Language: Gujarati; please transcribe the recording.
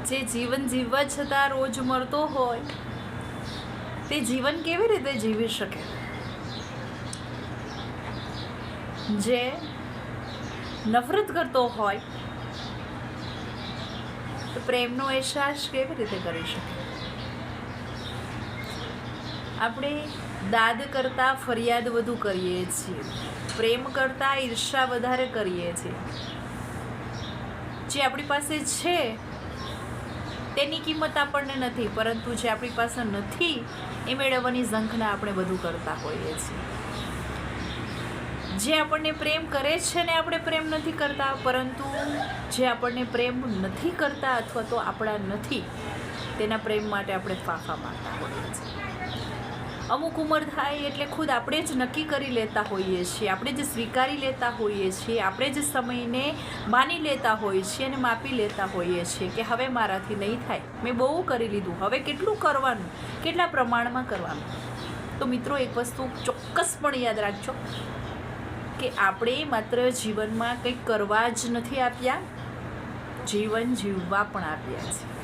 જે જીવન જીવવા છતાં રોજ મળતો હોય તે જીવન કેવી રીતે જીવી શકે? જે નફરત કરતો હોય તો પ્રેમનો અહેસાસ કેવી રીતે કરી શકે? આપણે દાદ કરતાં ફરિયાદ વધુ કરીએ છીએ, પ્રેમ કરતાં ઈર્ષા વધારે કરીએ છીએ. જે આપણી પાસે છે તેની કિંમત આપણને નથી, પરંતુ જે આપણી પાસે નથી એ મેળવવાની ઝંખના આપણે બધું કરતા હોઈએ છીએ. જે આપણને પ્રેમ કરે છે ને આપણે પ્રેમ નથી કરતા, પરંતુ જે આપણને પ્રેમ નથી કરતા અથવા તો આપણા નથી તેના પ્રેમ માટે આપણે ફાંફા મારતા હોઈએ છીએ. અમુક ઉંમર થાય એટલે ખુદ આપણે જ નક્કી કરી લેતા હોઈએ છીએ, આપણે જ સ્વીકારી લેતા હોઈએ છીએ, આપણે જ સમયને માની લેતા હોઈએ છીએ અને માપી લેતા હોઈએ છીએ કે હવે મારાથી નહીં થાય, મેં બહુ કરી લીધું, હવે કેટલું કરવાનું, કેટલા પ્રમાણમાં કરવાનું. તો મિત્રો, એક વસ્તુ ચોક્કસપણે યાદ રાખજો કે આપણે માત્ર જીવનમાં કંઈક કરવા જ નથી આપ્યા, જીવન જીવવા પણ આપ્યા છે.